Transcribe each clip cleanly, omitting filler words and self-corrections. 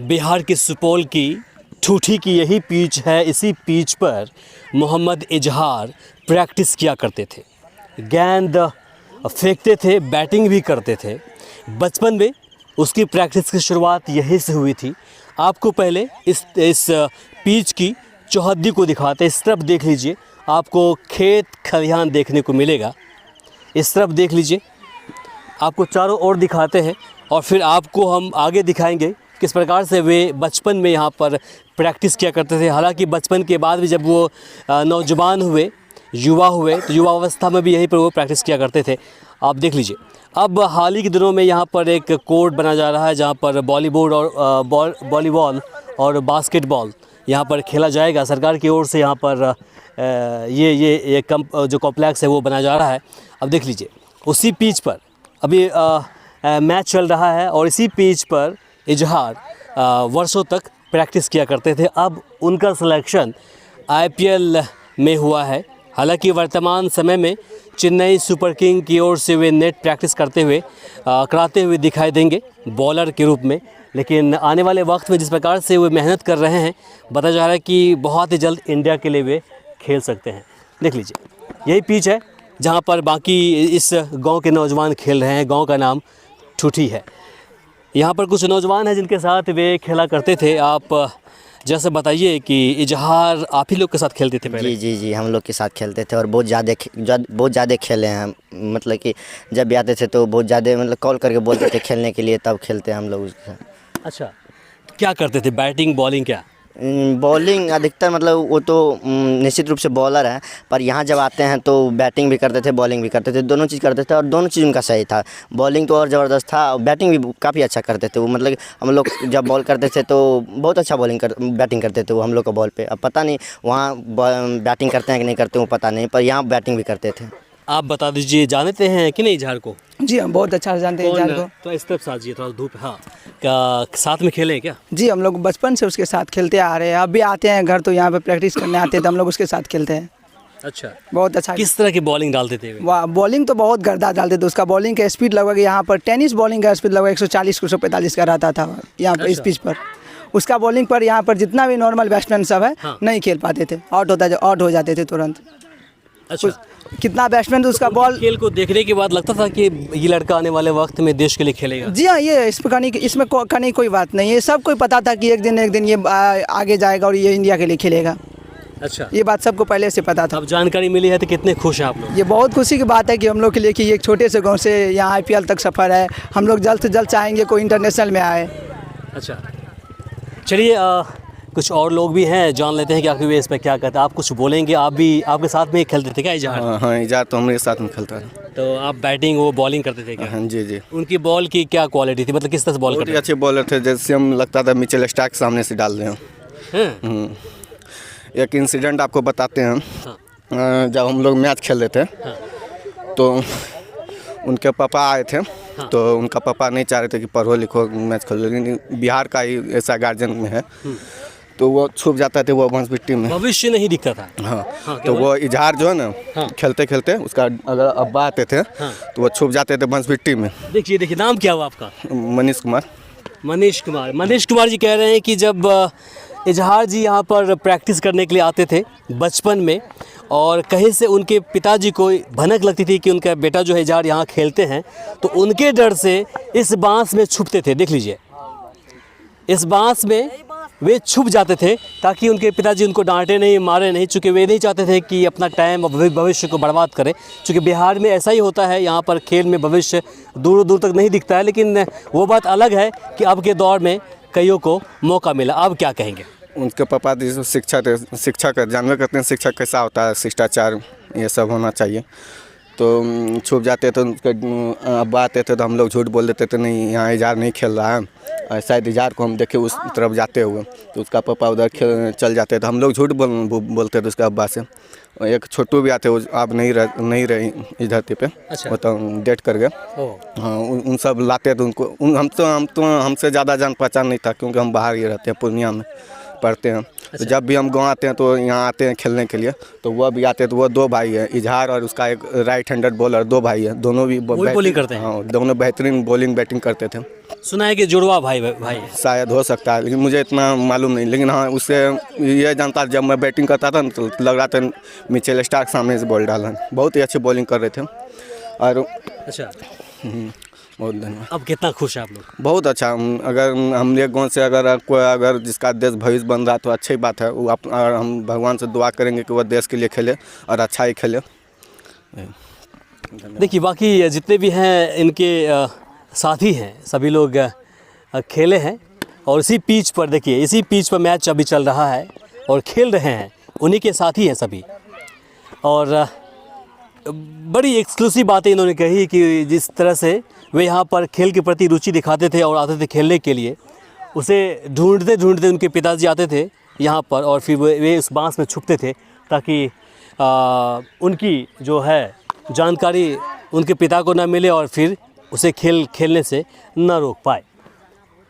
बिहार के सुपौल की ठूठी की यही पिच है। इसी पिच पर मोहम्मद इजहार प्रैक्टिस किया करते थे, गेंद फेंकते थे, बैटिंग भी करते थे। बचपन में उसकी प्रैक्टिस की शुरुआत यहीं से हुई थी। आपको पहले इस पिच की चौहद्दी को दिखाते। इस तरफ देख लीजिए, आपको खेत खलिहान देखने को मिलेगा। इस तरफ देख लीजिए, आपको चारों ओर दिखाते हैं और फिर आपको हम आगे दिखाएंगे किस प्रकार से वे बचपन में यहाँ पर प्रैक्टिस किया करते थे। हालांकि बचपन के बाद भी जब वो नौजवान हुए, युवा हुए, तो युवा अवस्था में भी यहीं पर वो प्रैक्टिस किया करते थे। आप देख लीजिए, अब हाल ही के दिनों में यहाँ पर एक कोर्ट बना जा रहा है जहाँ पर वॉलीबॉल और बास्केटबॉल यहाँ पर खेला जाएगा। सरकार की ओर से यहाँ पर ये जो कॉम्प्लेक्स है वो बनाया जा रहा है। अब देख लीजिए, उसी पिच पर अभी मैच चल रहा है और इसी पिच पर इजहार वर्षों तक प्रैक्टिस किया करते थे। अब उनका सिलेक्शन आईपीएल में हुआ है। हालांकि वर्तमान समय में चेन्नई सुपर किंग की ओर से वे नेट प्रैक्टिस कराते हुए दिखाई देंगे बॉलर के रूप में। लेकिन आने वाले वक्त में जिस प्रकार से वे मेहनत कर रहे हैं, बताया जा रहा है कि बहुत ही जल्द इंडिया के लिए वे खेल सकते हैं। देख लीजिए, यही पिच है जहाँ पर बाकी इस गांव के नौजवान खेल रहे हैं। गांव का नाम ठूठी है। यहाँ पर कुछ नौजवान हैं जिनके साथ वे खेला करते थे। आप जैसे बताइए कि इजहार आप ही लोग के साथ खेलते थे पहले? जी, हम लोग के साथ खेलते थे और बहुत ज़्यादा खेले हैं। मतलब कि जब भी आते थे तो बहुत ज़्यादा मतलब कॉल करके बोलते थे खेलने के लिए, तब खेलते हैं हम लोग उसके साथ। अच्छा, तो क्या करते थे? Batting, bowling? क्या बॉलिंग अधिकतर, मतलब वो तो निश्चित रूप से बॉलर है, पर यहाँ जब आते हैं तो बैटिंग भी करते थे, बॉलिंग भी करते थे, दोनों चीज़ करते थे और दोनों चीज़ उनका सही था। बॉलिंग तो और ज़बरदस्त था, बैटिंग भी काफ़ी अच्छा करते थे वो। मतलब हम लोग जब बॉल करते थे तो बहुत अच्छा बैटिंग करते थे वो हम लोग का बॉल पे। अब पता नहीं वहाँ बैटिंग करते हैं कि नहीं करते वो पता नहीं, पर यहाँ बैटिंग भी करते थे। आप बता दीजिए, जानते हैं कि नहीं इजहार को? जी हम बहुत अच्छा से जानते हैं इजहार को। तो इस तरफ साजिए, थोड़ा धूप। हाँ, क्या साथ में खेले हैं क्या? जी हम लोग बचपन से उसके साथ खेलते आ रहे हैं। अब भी आते हैं घर तो यहाँ पे प्रैक्टिस करने आते हैं तो हम लोग उसके साथ खेलते हैं। अच्छा, बहुत अच्छा। किस तरह की बॉलिंग डालते थे? वाह, बॉलिंग तो बहुत गर्दा डालते थे। उसका बॉलिंग का स्पीड लगभग यहाँ पर टेनिस बॉलिंग का स्पीड लगभग 140-145 का रहता था यहाँ पर। इस पिच पर उसका बॉलिंग पर यहाँ पर जितना भी नॉर्मल बैट्समैन सब है नहीं खेल पाते थे, आउट हो जाते थे तुरंत। अच्छा, कितना बैट्समैन तो उसका बॉल खेल को देखने के बाद लगता था कि ये लड़का आने वाले वक्त में देश के लिए खेलेगा। जी हाँ, ये इसमें कहने कोई बात नहीं है। सब कोई पता था कि एक दिन ये आगे जाएगा और ये इंडिया के लिए खेलेगा। अच्छा, ये बात सबको पहले से पता था। अब जानकारी मिली है तो कितने खुश हैं आप लोग? ये बहुत खुशी की बात है कि हम लोग के लिए कि एक छोटे से गांव से यहाँ आईपीएल तक सफ़र है। हम लोग जल्द से जल्द चाहेंगे कोई इंटरनेशनल में आए। अच्छा, चलिए कुछ और लोग भी हैं, जान लेते हैं कि आखिर वे इस पर क्या कहते हैं। आप कुछ बोलेंगे? आप भी आपके साथ में खेलते थे क्या इजहार? हाँ, इजहार तो हमारे साथ में खेलता है। तो आप बैटिंग, वो बॉलिंग करते थे क्या? हाँ जी। उनकी बॉल की क्या क्वालिटी थी? मतलब किस तरह से बॉल करते थे? अच्छे बॉलर थे, जैसे हम लगता था मिचेल स्टार्क सामने से डाल रहे हैं। एक इंसिडेंट आपको बताते हैं। हाँ। जब हम लोग मैच खेल रहे थे, हाँ, तो उनके पापा आए थे। हाँ। तो उनका पापा नहीं चाह रहे थे कि पढ़ो लिखो मैच खेलो, लेकिन बिहार का ही ऐसा गार्जियन में है तो वो छुप जाता थे वो बंसबिट्टी में। भविष्य नहीं दिखता था। हाँ, तो वो इजहार जो है ना, हाँ, खेलते खेलते उसका अगर अब्बा आते थे, हाँ, तो वो छुप जाते थे बंसबिट्टी में। देखिए, नाम क्या हुआ आपका? मनीष कुमार। मनीष कुमार जी कह रहे हैं कि जब इजहार जी यहाँ पर प्रैक्टिस करने के लिए आते थे बचपन में, और कहीं से उनके पिताजी को भनक लगती थी कि उनका बेटा जो है इजहार यहाँ खेलते हैं, तो उनके डर से इस बांस में छुपते थे। देख लीजिए, इस बांस में वे छुप जाते थे ताकि उनके पिताजी उनको डांटे नहीं, मारे नहीं, चूँकि वे नहीं चाहते थे कि अपना टाइम और भविष्य को बर्बाद करें। चूँकि बिहार में ऐसा ही होता है, यहाँ पर खेल में भविष्य दूर दूर तक नहीं दिखता है। लेकिन वो बात अलग है कि अब के दौर में कईयों को मौका मिला। अब क्या कहेंगे? उनके पापा शिक्षक जानवे करते हैं शिक्षक कैसा होता है, शिष्टाचार ये सब होना चाहिए। तो छुप जाते थे, उनके अब्बा आते थे तो हम लोग झूठ बोल देते थे, नहीं यहाँ इजहार नहीं खेल रहा है। शायद इजहार को हम देखे उस तरफ जाते हुए, तो उसका पापा उधर चल जाते थे। हम लोग झूठ बोलते थे उसके अब्बा से। एक छोटू भी आते, वो आप नहीं रहे इस धरती पे। अच्छा। वो तो डेट कर गए। हाँ, उन सब लाते थे उनको। हमसे ज़्यादा जान पहचान नहीं था, क्योंकि हम बाहर ही रहते हैं, पूर्णिया में पढ़ते हैं। अच्छा। तो जब भी हम गाँव आते हैं तो यहाँ आते हैं खेलने के लिए, तो वह भी आते हैं। तो वो दो भाई हैं, इजहार और उसका एक राइट हैंडेड बॉलर, दो भाई हैं, दोनों भी बॉलिंग करते हैं। हाँ, दोनों बेहतरीन बॉलिंग बैटिंग करते थे। सुना है कि जुड़वा भाई भाई है। शायद हो सकता है, लेकिन मुझे इतना मालूम नहीं। लेकिन हाँ, उससे ये जानता, जब मैं बैटिंग करता था ना तो लग रहा था मिचेल स्टार्क सामने से बॉल डाला। बहुत ही अच्छी बॉलिंग कर रहे थे और अच्छा, बहुत धन्यवाद। अब कितना खुश है आप लोग? बहुत अच्छा। अगर हमरे गाँव से अगर जिसका देश भविष्य बन रहा तो अच्छी बात है। वो और हम भगवान से दुआ करेंगे कि वह देश के लिए खेले और अच्छा ही खेले। देखिए, बाकी जितने भी हैं इनके साथी हैं, सभी लोग खेले हैं और इसी पिच पर, देखिए इसी पिच पर मैच अभी चल रहा है और खेल रहे हैं, उन्हीं के साथी हैं सभी। और बड़ी एक्सक्लूसिव बातें इन्होंने कही कि जिस तरह से वे यहाँ पर खेल के प्रति रुचि दिखाते थे और आते थे खेलने के लिए, उसे ढूंढते ढूंढते उनके पिताजी आते थे यहाँ पर और फिर वे उस बांस में छुपते थे ताकि उनकी जो है जानकारी उनके पिता को ना मिले और फिर उसे खेलने से न रोक पाए।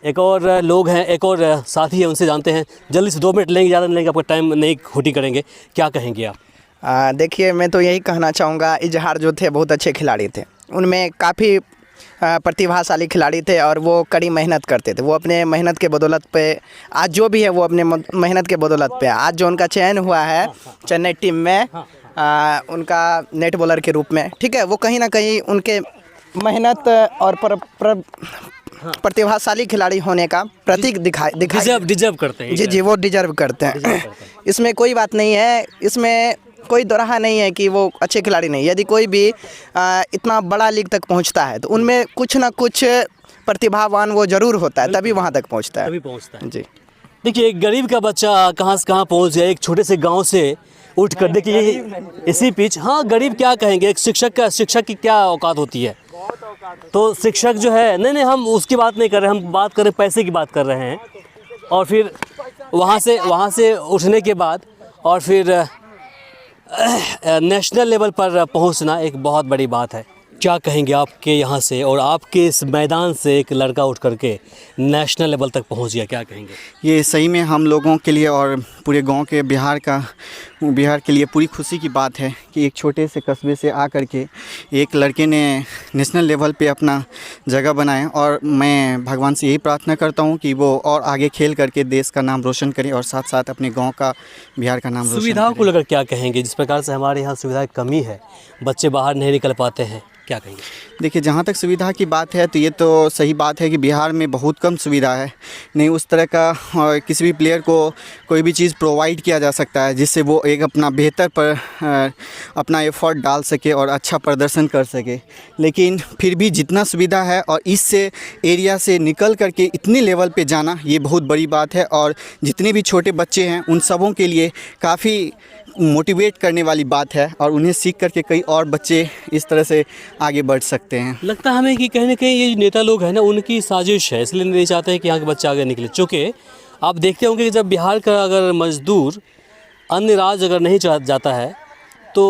एक और लोग हैं, एक और साथी हैं, उनसे जानते हैं। जल्दी से 2 मिनट लेंगे, ज़्यादा नहीं लेंगे, आपका टाइम नहीं खोटी करेंगे। क्या कहेंगे आप? देखिए, मैं तो यही कहना चाहूँगा, इजहार जो थे बहुत अच्छे खिलाड़ी थे। उनमें काफ़ी प्रतिभाशाली खिलाड़ी थे और वो कड़ी मेहनत करते थे। वो अपने मेहनत के बदौलत पे आज जो भी है वो अपने मेहनत के बदौलत पे आज जो उनका चयन हुआ है चेन्नई टीम में उनका नेट बॉलर के रूप में, ठीक है, वो कहीं ना कहीं उनके मेहनत और प्रतिभाशाली खिलाड़ी होने का प्रतीक डिजर्व करते हैं। जी, वो डिजर्व करते हैं। इसमें कोई बात नहीं है, इसमें कोई दोराहा नहीं है कि वो अच्छे खिलाड़ी नहीं। यदि कोई भी इतना बड़ा लीग तक पहुंचता है तो उनमें कुछ ना कुछ प्रतिभावान वो ज़रूर होता है, तभी वहां तक पहुंचता है। जी, देखिए, एक गरीब का बच्चा कहाँ से कहाँ पहुँच गया, एक छोटे से गांव से उठ कर। देखिए इसी पिच, हाँ गरीब क्या कहेंगे, एक शिक्षक की क्या औकात होती है। तो शिक्षक जो है, नहीं हम उसकी बात नहीं कर रहे, हम बात कर रहे पैसे की बात कर रहे हैं। और फिर वहाँ से उठने के बाद और फिर नेशनल लेवल पर पहुंचना एक बहुत बड़ी बात है। क्या कहेंगे आपके यहाँ से और आपके इस मैदान से एक लड़का उठ करके नेशनल लेवल तक पहुँच गया, क्या कहेंगे? ये सही में हम लोगों के लिए और पूरे गांव के बिहार के लिए पूरी खुशी की बात है कि एक छोटे से कस्बे से आकर के एक लड़के ने नेशनल लेवल पे अपना जगह बनाया। और मैं भगवान से यही प्रार्थना करता हूं कि वो और आगे खेल करके देश का नाम रोशन करे और साथ साथ अपने गांव का, बिहार का नाम रोशन करे। सुविधाओं को लेकर क्या कहेंगे? जिस प्रकार से हमारे यहाँ सुविधा की कमी है, बच्चे बाहर नहीं निकल पाते हैं, क्या कहेंगे? देखिए, जहाँ तक सुविधा की बात है तो ये तो सही बात है कि बिहार में बहुत कम सुविधा है। नहीं उस तरह का किसी भी प्लेयर को कोई भी चीज़ प्रोवाइड किया जा सकता है जिससे वो एक अपना बेहतर पर अपना एफर्ट डाल सके और अच्छा प्रदर्शन कर सके। लेकिन फिर भी जितना सुविधा है और इससे एरिया से निकल करके इतने लेवल पे जाना ये बहुत बड़ी बात है। और जितने भी छोटे बच्चे हैं उन सबों के लिए काफ़ी मोटिवेट करने वाली बात है और उन्हें सीख करके कई और बच्चे इस तरह से आगे बढ़ सकते हैं। लगता है हमें कि कहीं ना कहीं ये नेता लोग हैं ना, उनकी साजिश है, इसलिए नहीं चाहते हैं कि यहाँ के बच्चे आगे निकले। चूँकि आप देखते होंगे कि जब बिहार का अगर मजदूर अन्य राज्य अगर नहीं जाता है तो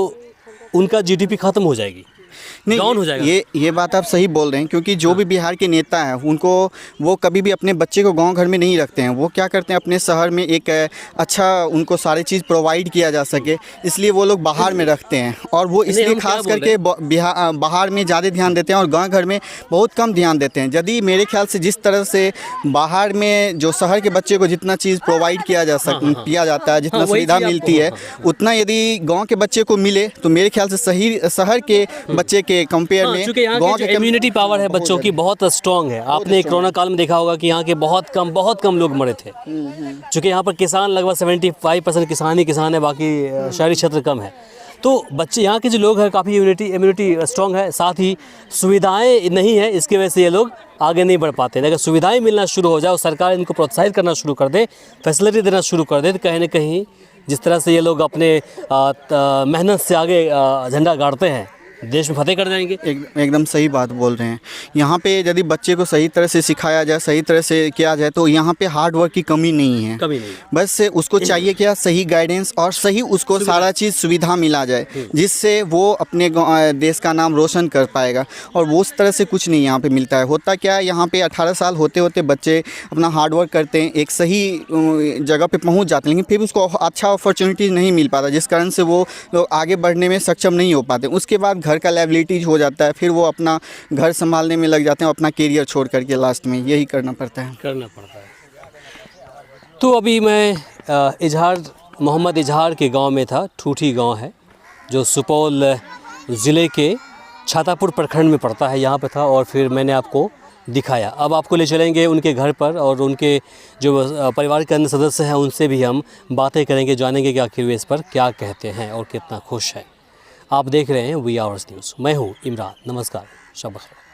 उनका जीडीपी ख़त्म हो जाएगी, डाउन हो जाएगा। ये बात आप सही बोल रहे हैं, क्योंकि जो भी बिहार के नेता हैं उनको वो कभी भी अपने बच्चे को गांव घर में नहीं रखते हैं। वो क्या करते हैं, अपने शहर में एक अच्छा उनको सारी चीज़ प्रोवाइड किया जा सके इसलिए वो लोग बाहर में रखते हैं। और वो इसलिए खास करके बाहर में ज़्यादा ध्यान देते हैं और गाँव घर में बहुत कम ध्यान देते हैं। यदि मेरे ख्याल से जिस तरह से बाहर में जो शहर के बच्चे को जितना चीज़ प्रोवाइड किया जाता है, जितना सुविधा मिलती है, उतना यदि गाँव के बच्चे को मिले तो मेरे ख्याल से सही शहर के बच्चे के कंपेयर में क्योंकि यहाँ की जो इम्यूनिटी पावर है बच्चों की बहुत स्ट्रॉन्ग है। आपने कोरोना काल में देखा होगा कि यहाँ के बहुत कम लोग मरे थे। क्योंकि यहाँ पर किसान लगभग 75% किसान है, बाकी शहरी क्षेत्र कम है। तो बच्चे यहाँ के जो लोग हैं काफ़ी इम्यूनिटी स्ट्रॉन्ग है। साथ ही सुविधाएं नहीं है, इसकी वजह से ये लोग आगे नहीं बढ़ पाते। अगर सुविधाएं मिलना शुरू हो जाए और सरकार इनको प्रोत्साहित करना शुरू कर दे, फैसिलिटी देना शुरू कर दे, तो कहीं ना कहीं जिस तरह से ये लोग अपने मेहनत से आगे झंडा गाड़ते हैं, देश में फतेह कर जाएंगे। एकदम सही बात बोल रहे हैं। यहाँ पे यदि बच्चे को सही तरह से सिखाया जाए, सही तरह से किया जाए तो यहाँ पे हार्ड वर्क की कमी नहीं है। बस उसको चाहिए क्या, सही गाइडेंस और सही उसको सारा चीज़ सुविधा मिला जाए जिससे वो अपने देश का नाम रोशन कर पाएगा। और वो उस तरह से कुछ नहीं यहाँ पे मिलता है। होता क्या है, यहाँ पे 18 साल होते होते बच्चे अपना हार्ड वर्क करते हैं, एक सही जगह पे पहुँच जाते हैं, लेकिन फिर उसको अच्छा अपॉर्चुनिटी नहीं मिल पाता, जिस कारण से वो लोग आगे बढ़ने में सक्षम नहीं हो पाते। उसके बाद घर का लायबिलिटीज हो जाता है, फिर वो अपना घर संभालने में लग जाते हैं, अपना करियर छोड़ करके लास्ट में यही करना पड़ता है। तो अभी मैं इजहार मोहम्मद इजहार के गांव में था। ठूठी गांव है जो सुपौल ज़िले के छातापुर प्रखंड में पड़ता है, यहाँ पे था और फिर मैंने आपको दिखाया। अब आपको ले चलेंगे उनके घर पर और उनके जो परिवार के अन्य सदस्य हैं उनसे भी हम बातें करेंगे, जानेंगे कि आखिर वे इस पर क्या कहते हैं और कितना खुश हैं। आप देख रहे हैं वी आवर्स न्यूज़। मैं हूँ इमरान। नमस्कार, शब बख़ैर।